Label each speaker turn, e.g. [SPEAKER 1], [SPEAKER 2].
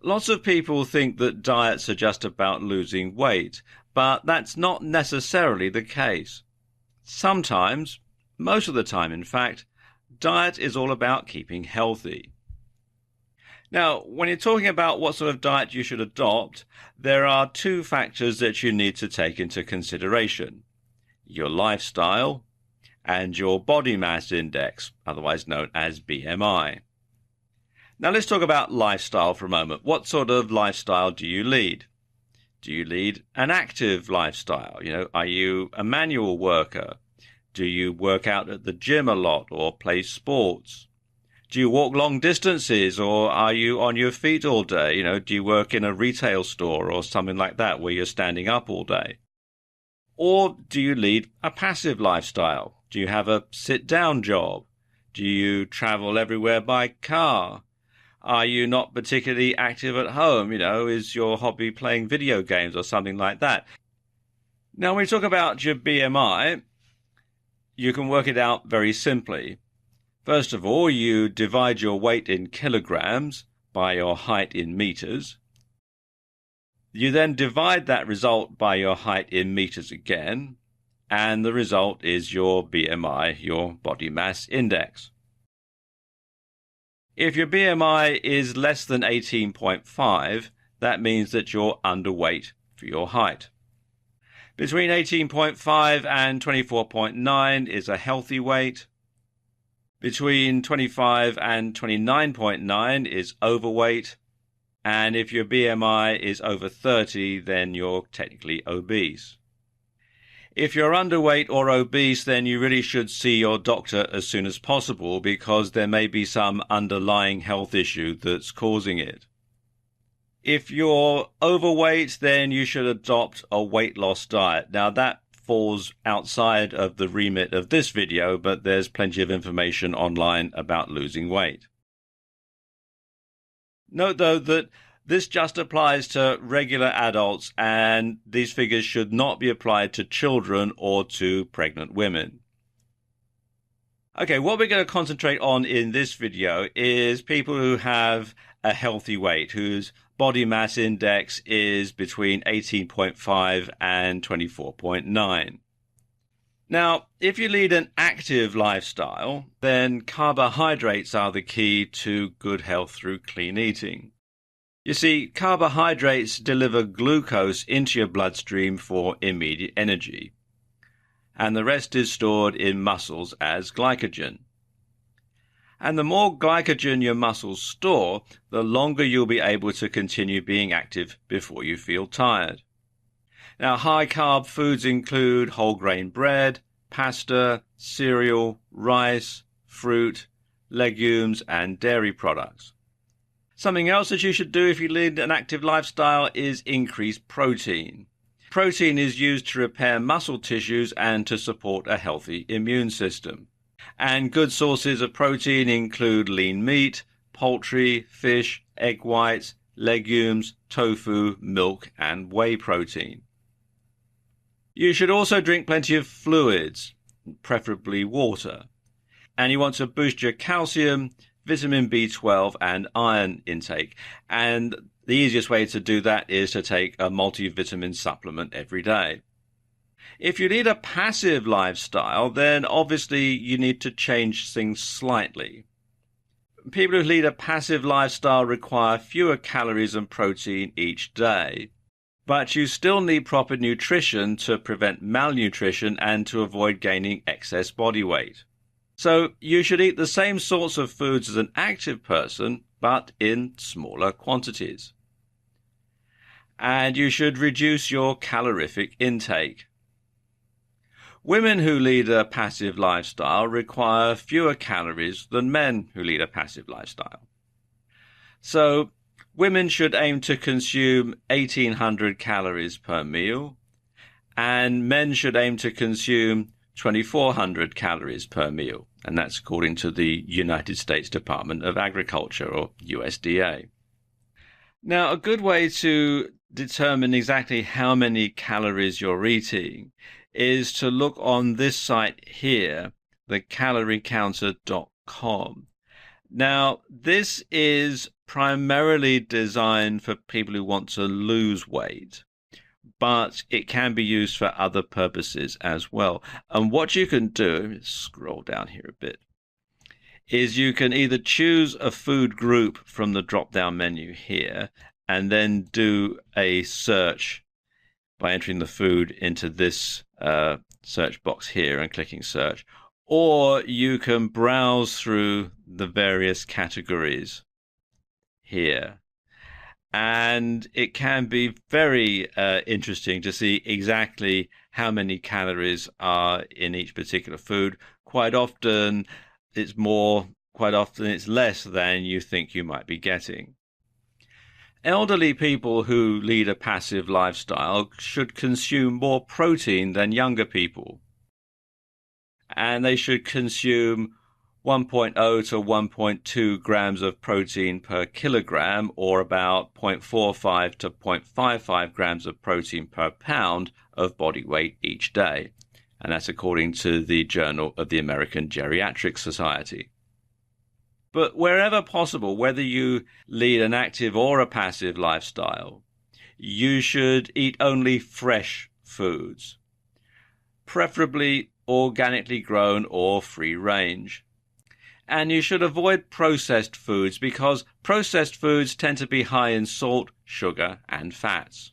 [SPEAKER 1] Lots of people think that diets are just about losing weight, but that's not necessarily the case. Sometimes, most of the time in fact, diet is all about keeping healthy. Now, when you're talking about what sort of diet you should adopt, there are two factors that you need to take into consideration: your lifestyle and your body mass index, otherwise known as BMI. Now let's talk about lifestyle for a moment. What sort of lifestyle do you lead? Do you lead an active lifestyle? Are you a manual worker? Do you work out at the gym a lot or play sports? Do you walk long distances, or are you on your feet all day? Do you work in a retail store or something like that where you're standing up all day? Or do you lead a passive lifestyle? Do you have a sit-down job? Do you travel everywhere by car? Are you not particularly active at home? Is your hobby playing video games or something like that? Now, when we talk about your BMI, you can work it out very simply. First of all, you divide your weight in kilograms by your height in meters. You then divide that result by your height in meters again, and the result is your BMI, your body mass index. If your BMI is less than 18.5, that means that you're underweight for your height. Between 18.5 and 24.9 is a healthy weight. Between 25 and 29.9 is overweight. And if your BMI is over 30, then you're technically obese. If you're underweight or obese, then you really should see your doctor as soon as possible, because there may be some underlying health issue that's causing it. If you're overweight, then you should adopt a weight loss diet. Now, that falls outside of the remit of this video, but there's plenty of information online about losing weight. Note, though, that this just applies to regular adults, and these figures should not be applied to children or to pregnant women. Okay, what we're going to concentrate on in this video is people who have a healthy weight, whose body mass index is between 18.5 and 24.9. Now, if you lead an active lifestyle, then carbohydrates are the key to good health through clean eating. You see, carbohydrates deliver glucose into your bloodstream for immediate energy, and the rest is stored in muscles as glycogen. And the more glycogen your muscles store, the longer you'll be able to continue being active before you feel tired. Now, high-carb foods include whole grain bread, pasta, cereal, rice, fruit, legumes, and dairy products. Something else that you should do if you lead an active lifestyle is increase protein. Protein is used to repair muscle tissues and to support a healthy immune system. And good sources of protein include lean meat, poultry, fish, egg whites, legumes, tofu, milk, and whey protein. You should also drink plenty of fluids, preferably water. And you want to boost your calcium, vitamin B12, and iron intake. And the easiest way to do that is to take a multivitamin supplement every day. If you lead a passive lifestyle, then obviously you need to change things slightly. People who lead a passive lifestyle require fewer calories and protein each day, but you still need proper nutrition to prevent malnutrition and to avoid gaining excess body weight. So you should eat the same sorts of foods as an active person, but in smaller quantities. And you should reduce your calorific intake. Women who lead a passive lifestyle require fewer calories than men who lead a passive lifestyle. So women should aim to consume 1,800 calories per meal, and men should aim to consume 2,400 calories per meal, and that's according to the United States Department of Agriculture, or USDA. Now, a good way to determine exactly how many calories you're eating is to look on this site here, the caloriecounter.com. Now, this is primarily designed for people who want to lose weight, but it can be used for other purposes as well. And what you can do, let me scroll down here a bit, is you can either choose a food group from the drop-down menu here and then do a search by entering the food into this search box here and clicking search, or you can browse through the various categories here. And it can be very interesting to see exactly how many calories are in each particular food. Quite often it's more, quite often it's less than you think you might be getting. Elderly people who lead a passive lifestyle should consume more protein than younger people. And they should consume 1.0 to 1.2 grams of protein per kilogram, or about 0.45 to 0.55 grams of protein per pound of body weight each day. And that's according to the Journal of the American Geriatric Society. But wherever possible, whether you lead an active or a passive lifestyle, you should eat only fresh foods, preferably organically grown or free range. And you should avoid processed foods because processed foods tend to be high in salt, sugar, and fats.